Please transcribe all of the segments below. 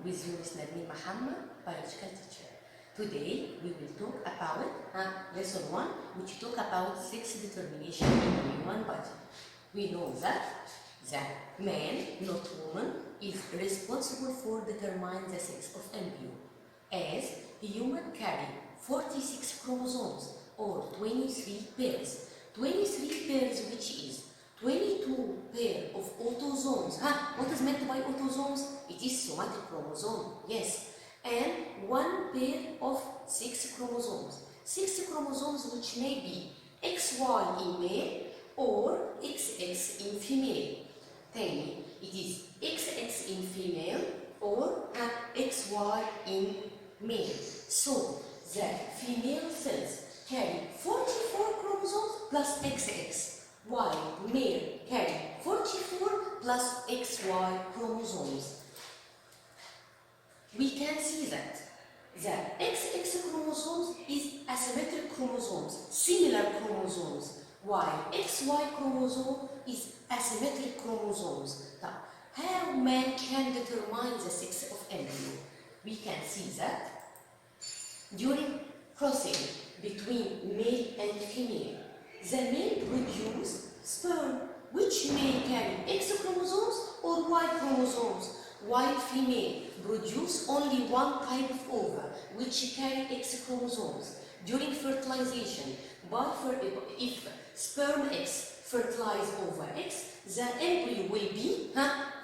with you, Miss Nadine Muhammad, biological teacher. Today we will talk about lesson 1, which talk about sex determination in the human body. We know that the man, not woman, is responsible for determining the sex of embryo, as a human carry 46 chromosomes or 23 pairs. 23 pairs, which is 22 pair of autosomes. What is meant by autosomes? It is somatic chromosome, yes. And 1 pair of 6 chromosomes. 6 chromosomes which may be XY in male or XX in female. Tell me, it is XX in female or XY in male. So, the female cells carry 44 chromosomes plus XX, while male carry 44 plus XY chromosomes. We can see that the XX chromosomes is asymmetric chromosomes, similar chromosomes, while XY chromosome is asymmetric chromosomes. Now, how man can determine the sex of embryo? We can see that during crossing between male and female, the male produces sperm which may carry X chromosomes or Y chromosomes, while female produce only one type of ova which carry X chromosomes. During fertilization, if sperm X fertilize ova X, the embryo will be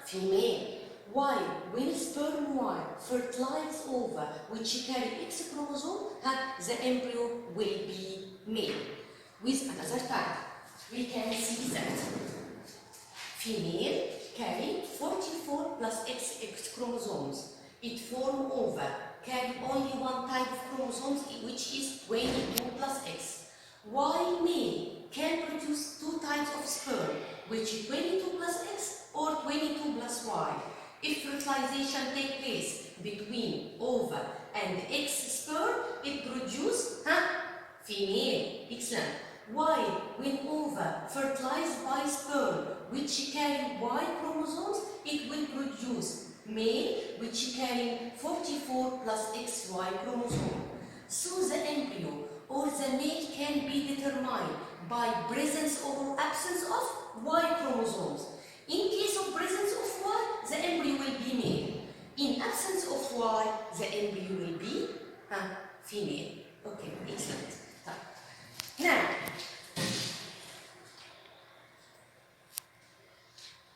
female. While when sperm Y fertilize ova which carry X chromosome, the embryo will be male. With another type, we can see that female carry 44 plus XX chromosomes. It form ova, carry only one type of chromosomes, which is 22 plus X. While male can produce 2 types of sperm, which is 22 plus X or 22 plus Y. If fertilization takes place between ova and X sperm, it produces female. Excellent. While when ova fertilized by sperm which carry Y chromosomes, it will produce male which carry 44 plus XY chromosome. So the embryo or the male can be determined by presence or absence of Y chromosomes. In case of presence of Y, the embryo will be male. In absence of Y, the embryo will be female. Okay, excellent. Now,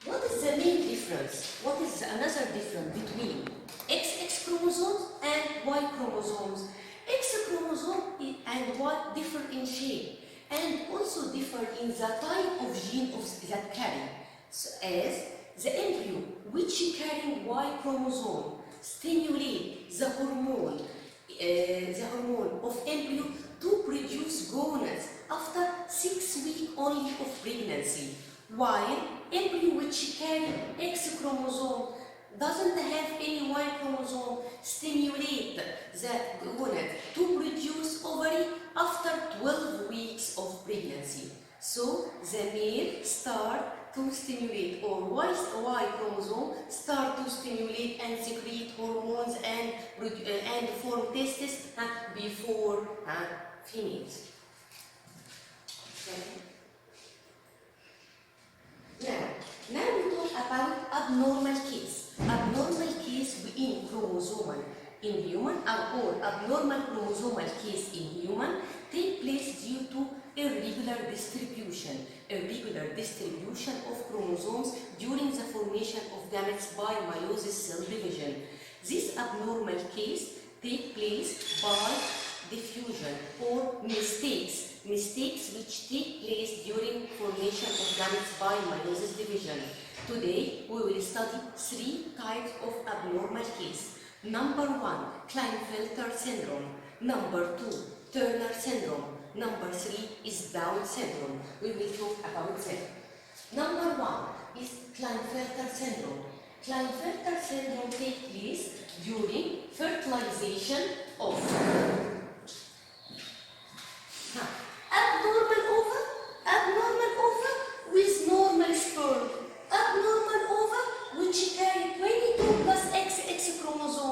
what is the main difference? What is another difference between XX chromosomes and Y chromosomes? X chromosome and Y differ in shape and also differ in the type of gene that carry. So as the embryo which carry Y chromosome stimulate the hormone of embryo to produce gonads after 6 weeks only of pregnancy, while embryo which carry X chromosome doesn't have any Y chromosome stimulate the gonad to produce ovary after 12 weeks of pregnancy. So the male start to stimulate, or Y chromosome start to stimulate and secrete hormones and form testes before females. Okay. Now we talk about abnormal case. Abnormal case in chromosomal in human or abnormal chromosomal case in human take place due to irregular distribution of chromosomes during the formation of gametes by meiosis cell division. This abnormal case take place by diffusion or mistakes which take place during formation of gametes by meiosis division. Today we will study 3 types of abnormal case. Number 1, Klinefelter syndrome. Number 2, Turner syndrome. Number 3 is Down syndrome. We will talk about them. Number 1 is Klinefelter syndrome. Klinefelter syndrome takes place during fertilization of abnormal ova with normal sperm. Abnormal ova which carry 22 plus XX chromosome.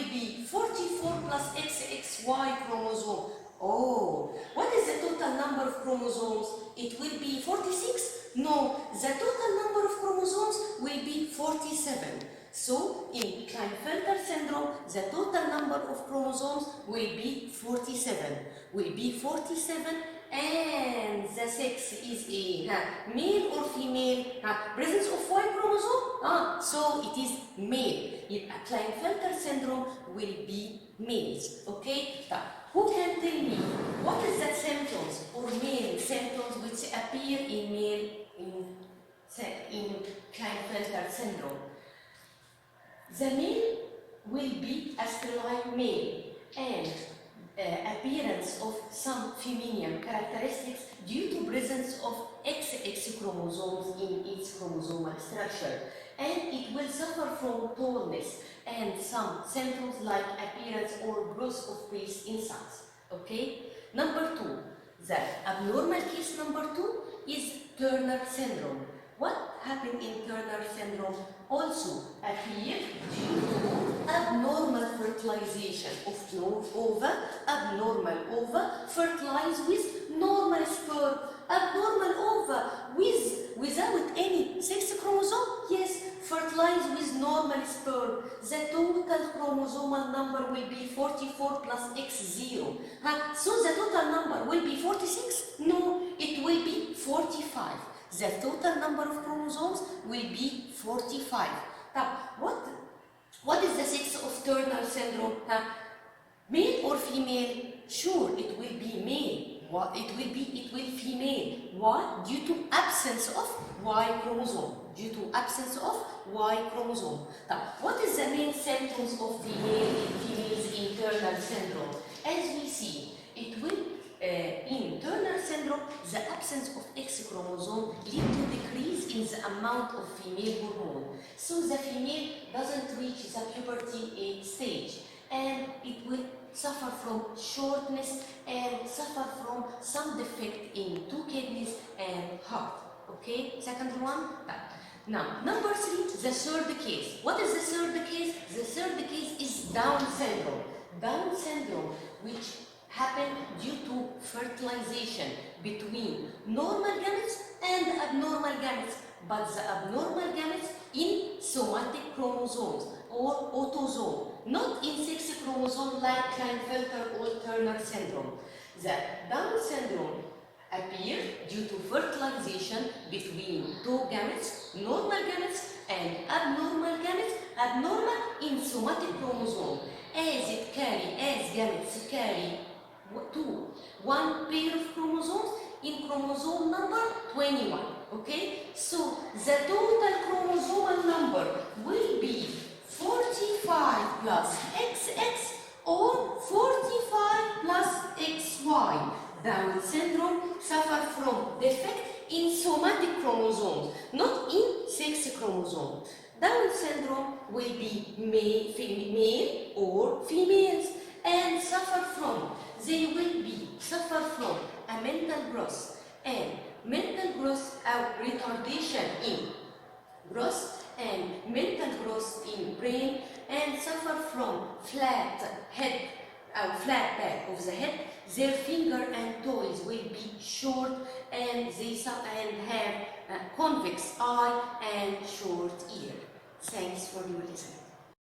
be 44 plus XXY chromosome. Oh, what is the total number of chromosomes? It will be 46? No, the total number of chromosomes will be 47. So, in Klinefelter syndrome, the total number of chromosomes will be 47. Will be 47, and the sex is a male or female? Presence of Y chromosome? So it is male. Klinefelter syndrome will be males. Okay? Who can tell me what is the symptoms or male symptoms which appear in male in Klinefelter syndrome? The male will be a sterile male and appearance of some feminine characteristics due to presence of XX chromosomes in its chromosomal structure, and it will suffer from tallness and some symptoms like appearance or growth of base insides. Okay? Number 2, the abnormal case number 2 is Turner syndrome. What happened in Turner syndrome? Also appeared due to abnormal fertilization of ova, abnormal ova fertilized with normal sperm, abnormal ova without any sex chromosome, yes, fertilized with normal sperm. The total chromosomal number will be 44 plus X0. So the total number will be 46? No, it will be 45. The total number of chromosomes will be 45. Now, what is the sex of Turner syndrome? Male or female? Sure, it will be male. What it will be female. Why? Due to absence of Y chromosome. Due to absence of Y chromosome. Now, what is the main symptoms of females in Turner syndrome? As we see, it will in Turner syndrome, the absence of X chromosome leads to decrease in the amount of female hormone. So the female doesn't reach the puberty stage, and it will suffer from shortness and suffer from some defect in 2 kidneys and heart. Okay, second one. Now, number 3, the third case. What is the third case? The third case is Down syndrome. Down syndrome, which happen due to fertilization between normal gametes and abnormal gametes, but the abnormal gametes in somatic chromosomes or autosome, not in sex chromosome like Klinefelter or Turner syndrome. The Down syndrome appears due to fertilization between 2 gametes, normal gametes and abnormal gametes, abnormal in somatic chromosome, as gametes carry one pair of chromosomes in chromosome number 21. Okay, so the total chromosomal number will be 45 plus XX or 45 plus XY. Down syndrome suffer from defect in somatic chromosomes, not in sex chromosome. Down syndrome will be male or females and they will suffer from a mental growth and mental growth retardation in growth and mental growth in brain, and suffer from flat head flat back of the head. Their finger and toes will be short, and have a convex eye and short ear. Thanks for your listening.